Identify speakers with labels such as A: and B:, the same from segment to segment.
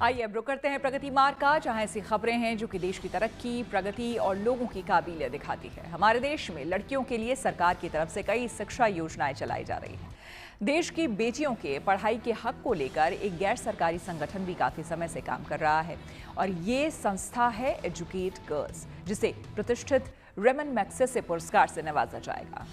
A: आइए अब रुक करते हैं प्रगति मार्ग का, जहां ऐसी खबरें हैं जो कि देश की तरक्की, प्रगति और लोगों की काबिलियत दिखाती है। हमारे देश में लड़कियों के लिए सरकार की तरफ से कई शिक्षा योजनाएं चलाई जा रही हैं। देश की बेटियों के पढ़ाई के हक को लेकर एक गैर सरकारी संगठन भी काफी समय से काम कर रहा है और ये संस्था है एजुकेट गर्ल्स, जिसे प्रतिष्ठित रेमन मैग्सेसे पुरस्कार से नवाजा जाएगा।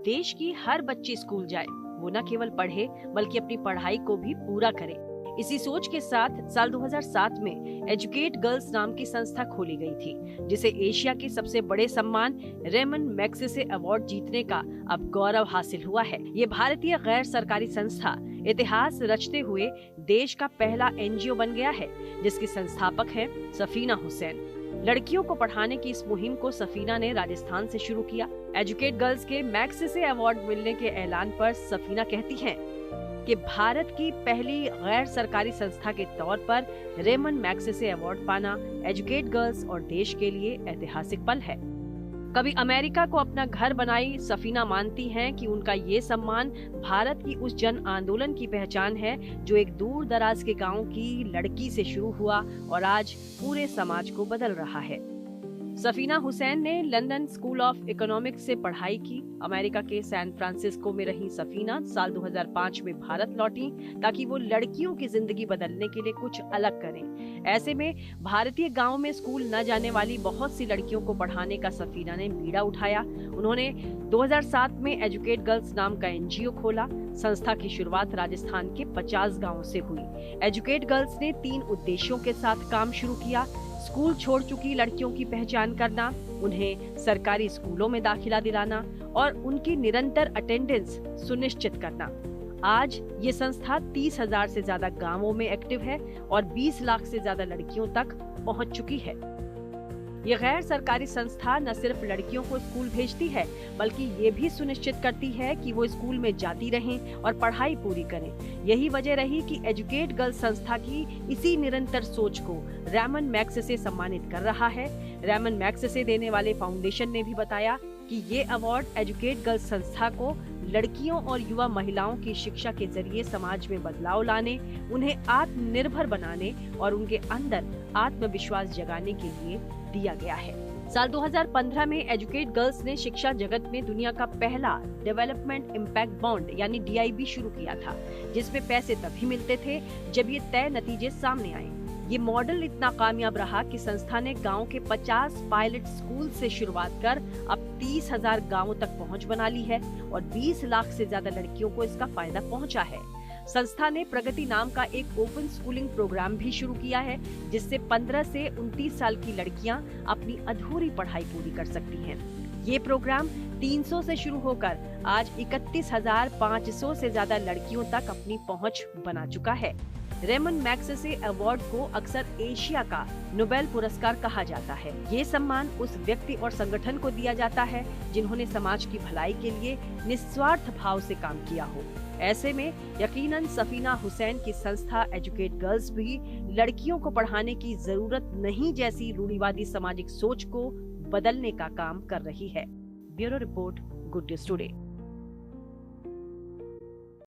B: देश की हर बच्ची स्कूल जाए, वो न केवल पढ़े बल्कि अपनी पढ़ाई को भी पूरा करे। इसी सोच के साथ साल 2007 में एजुकेट गर्ल्स नाम की संस्था खोली गई थी, जिसे एशिया के सबसे बड़े सम्मान रेमन मैग्सेसे अवार्ड जीतने का अब गौरव हासिल हुआ है। ये भारतीय गैर सरकारी संस्था इतिहास रचते हुए देश का पहला एनजीओ बन गया है, जिसकी संस्थापक है सफीना हुसैन। लड़कियों को पढ़ाने की इस मुहिम को सफीना ने राजस्थान से शुरू किया। एजुकेट गर्ल्स के मैग्सेसे अवार्ड मिलने के ऐलान पर सफीना कहती हैं कि भारत की पहली गैर सरकारी संस्था के तौर पर रेमन मैग्सेसे अवार्ड पाना एजुकेट गर्ल्स और देश के लिए ऐतिहासिक पल है। कभी अमेरिका को अपना घर बनाई सफीना मानती हैं कि उनका ये सम्मान भारत की उस जन आंदोलन की पहचान है जो एक दूर दराज के गांव की लड़की से शुरू हुआ और आज पूरे समाज को बदल रहा है। सफीना हुसैन ने लंदन स्कूल ऑफ इकोनॉमिक्स से पढ़ाई की। अमेरिका के सैन फ्रांसिस्को में रही सफीना साल 2005 में भारत लौटी ताकि वो लड़कियों की जिंदगी बदलने के लिए कुछ अलग करें। ऐसे में भारतीय गांव में स्कूल न जाने वाली बहुत सी लड़कियों को पढ़ाने का सफीना ने बीड़ा उठाया। उन्होंने 2007 में एजुकेट गर्ल्स नाम का एनजीओ खोला। संस्था की शुरुआत राजस्थान के 50 गाँव से हुई। एजुकेट गर्ल्स ने 3 उद्देश्यों के साथ काम शुरू किया। स्कूल छोड़ चुकी लड़कियों की पहचान करना, उन्हें सरकारी स्कूलों में दाखिला दिलाना और उनकी निरंतर अटेंडेंस सुनिश्चित करना। आज ये संस्था 30,000 से ज्यादा गांवों में एक्टिव है और 20 लाख से ज्यादा लड़कियों तक पहुंच चुकी है। ये गैर सरकारी संस्था न सिर्फ लड़कियों को स्कूल भेजती है बल्कि ये भी सुनिश्चित करती है कि वो स्कूल में जाती रहें और पढ़ाई पूरी करें। यही वजह रही कि एजुकेट गर्ल्स संस्था की इसी निरंतर सोच को रेमन मैग्सेसे सम्मानित कर रहा है। रेमन मैग्सेसे देने वाले फाउंडेशन ने भी बताया कि ये अवार्ड एजुकेट गर्ल्स संस्था को लड़कियों और युवा महिलाओं की शिक्षा के जरिए समाज में बदलाव लाने, उन्हें आत्मनिर्भर बनाने और उनके अंदर आत्मविश्वास जगाने के लिए दिया गया है। साल 2015 में एजुकेट गर्ल्स ने शिक्षा जगत में दुनिया का पहला डेवलपमेंट इम्पैक्ट बॉन्ड यानी DIB शुरू किया था, जिसमें पैसे तभी मिलते थे जब ये तय नतीजे सामने आए। ये मॉडल इतना कामयाब रहा कि संस्था ने गांव के 50 पायलट स्कूल से शुरुआत कर अब 30,000 गांवों तक पहुंच बना ली है और 20 लाख से ज्यादा लड़कियों को इसका फायदा पहुंचा है। संस्था ने प्रगति नाम का एक ओपन स्कूलिंग प्रोग्राम भी शुरू किया है, जिससे 15 से 29 साल की लड़कियां अपनी अधूरी पढ़ाई पूरी कर सकती हैं। ये प्रोग्राम 300 से शुरू होकर आज 31,500 से ज्यादा लड़कियों तक अपनी पहुंच बना चुका है। रेमन मैग्सेसे अवार्ड को अक्सर एशिया का नोबेल पुरस्कार कहा जाता है। ये सम्मान उस व्यक्ति और संगठन को दिया जाता है जिन्होंने समाज की भलाई के लिए निस्वार्थ भाव से काम किया हो। ऐसे में यकीनन सफीना हुसैन की संस्था एजुकेट गर्ल्स भी लड़कियों को पढ़ाने की जरूरत नहीं जैसी रूढ़िवादी सामाजिक सोच को बदलने का काम कर रही है। Bureau report, good news today.